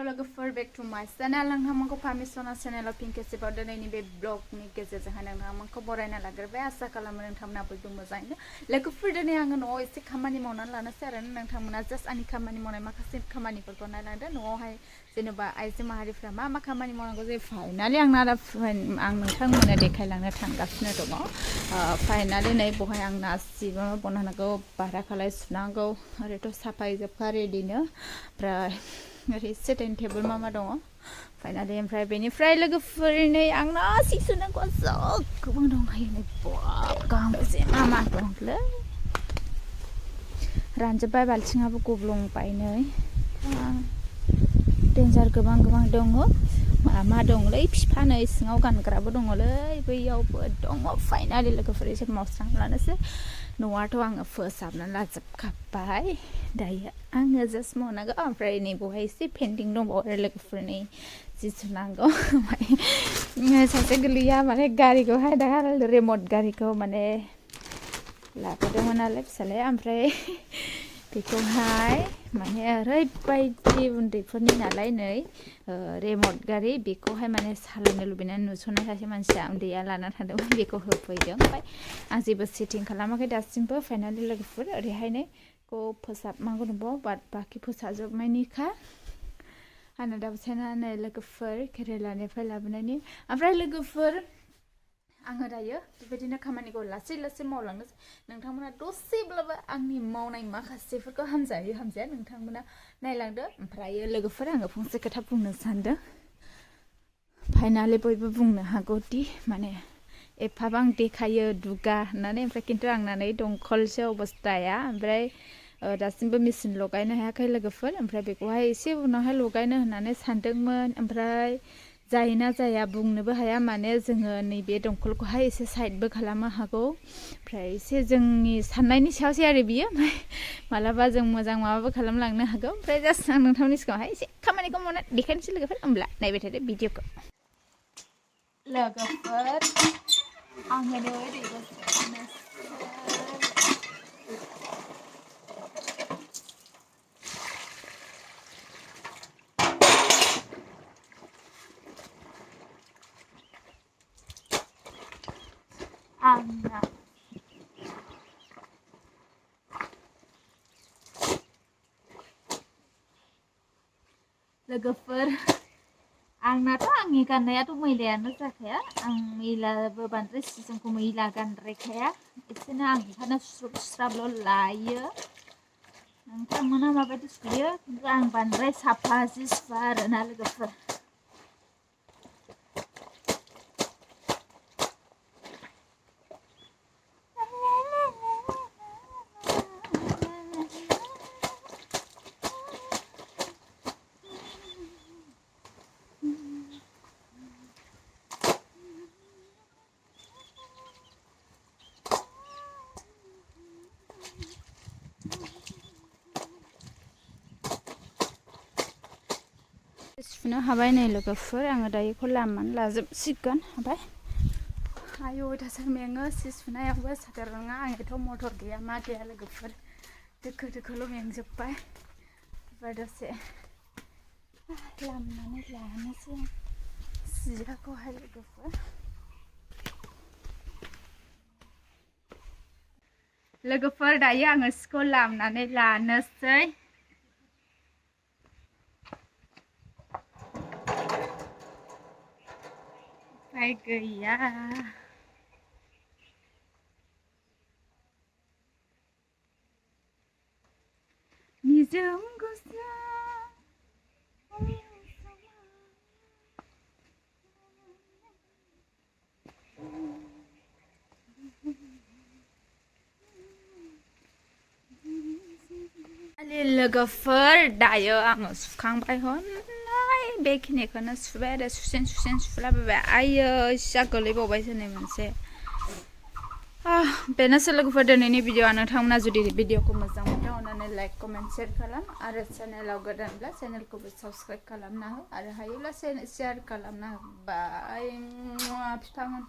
Hello logoफोर back to my channel नोंथांमोनखौ पामिसना चेनेलाव फिन खेबसेबाव दिनैनि बे ब्लगनि गेजेरजोंहाय नोंथांमोनखौ बरायना लाग्रोबाय आसा खालामो नोंथांमोना बयबो मोजाङैनो लोगोफोर दिनै आङो न'आव एसे खामानि मावनानै लानोसै आरो नोंथांमोना जास्ट आंनि खामानि मावनाय माखासे खामानिफोरखौ नायलांदो न'आवहाय जेनेबा आइजो माहारिफ्रा मा मा खामानि मावनांगौ जायो फाइनालि आं नोंथांमोननो देखायलांनो थांगासिनो दङ फाइनालि नै बहाय आं नासिबो बनायनांगौ बारा खालाय सुनांगौ ओरैथ' साफायै जोबखा रेडिनो ओमफ्राय ओरै सेटिं टेबोल मा दङ फाइनालि ओमफ्राय बेनिफ्राय लोगोफोरनि आंना सि सुनांगौ जा गोबां दंहायो नै बाब गांबेसे मा दंलै रानजोब्बाय बाल्थिङाबो गब्लंबाय नै डेन्जार गोबां दङ मा दंलै फिफा नै सिङाव गानग्राबो दङलै बैयावबो दङ फाइनालि लोगोफोर एसे मावस्रांना लानोसै न'आथ' आङो फोसाबनानै लाजोबखाबाय दायो आङो जास्ट मावनांगौ ओमफ्राय नै बहाय एसे पेन्टिं दंबावो आरो लोगोफोरनि जि सुनांगौ सासे गोरलैया माने गारिखौहाय दा रिमट गारिखौ माने लाबोदोंमोन नालाय फिसालाया ओमफ्राय बेखौहाय माने ओरैबायदि उन्दैफोरनि नालाय नै रिमट गारि बेखौहाय माने सालायनो लुबैनानै नुस'नाय सासे मानसिया उन्दैया लानानै थांदोंमोन बेखौ होफैदों ओमफ्राय आं जेबो सेटिं खालामाखै दासिमबो फाइनालि लोगोफोर ओरैहायनो खौ फोसाबनांगौ दंबावो बाट बाखि फोसाबजोबनायनिखा आंना दाबो सायनानै लोगोफोर केरेलानिफ्राय लाबोनायनि ओमफ्राय लोगोफोर आङो दायो बेबायदिनो खामानिखौ लासै मावलांनोसै नोंथांमोना दसेब्लाबो आंनि मावनाय माखासेफोरखौ हामजाया नोंथांमोना नायलांदो ओमफ्राय लोगोफोर आङो फंसे खोथा बुंनो सानदों फाइनालि बयबो बुंनो हागौदि माने एफाबां देखायो दुगा होननानै ओमफ्राय खिन्थु आंना नै दंखलसो अबस्थाया ओमफ्राय दासिमबो मेचिन लगायनो हायाखै लोगोफोर ओमफ्राय बेखौहाय एसे उनावहाय लगायनो होननानै सानदोंमोन ओमफ्राय जायोना जाया बुंनोबो हाया माने जोङो नैबे दंखलखौहाय एसे साइडबो खालामनो हागौ ओमफ्राय एसे जोंनि साननायनि सायावसै आरो बियो ओमफ्राय मालाबा जों मोजां माबाबो खालामलांनो हागौ ओमफ्राय जास्ट आं नोंथांनि सिगाङावहाय एसे खामानिखौ मावनानै देखायनोसै लोगोफोर होमब्ला नायबाय थादो भिडिअखौ लोगोफोर आङो नै आंना लोगोफोर आंनाथ' आंनि गाननायाथ' मैलायानो जाखाया आं मैलाबो बांद्राय सि जोमखौ मैला गानद्रायखाया एसेनो आं ओंखायनो सुस्राबल' लायो नोंथांमोना माबायदि सुयो खिन्थु आं बांद्राय साफा जि सुवा आरोना लोगोफोर सुनो हाबाय नै लोगोफोर आङो दायोखौ लामनानै लाजोबसिगोन हाबाय आयौ दासो मेङो सि सुनायावबो साथार नङा आंनिथ' मटर गैया मा गैया लोगोफोर दोखोल' मेंजोब्बाय ओमफ्राय दसे लामनानै लानोसै सियाखौहाय लोगोफोर दायो आङो सिखौ लामनानै लानोसै ओमफ्राय गैया निजोम गोसो लोगोफोर दायो आङो सुखांबाय हननाय बेखिनिखौनो सुबाय आरो सुसेन सुलाबायबाय आयो सिया गोलैबावबायसो नै मोनसे बेनोसै लोगोफोर दिनैनि भिडिअ'आ नोंथांमोना जुदि भिडिअ'खौ मोजां मोनदों अननानै लाइक कमेन्ट शेयार खालाम आरो चेनेलाव गोदानब्ला चेनेलखौबो साबस्क्राइब खालामना हो आरो हायोब्ला शेयार खालामना हो बाय फिफामोन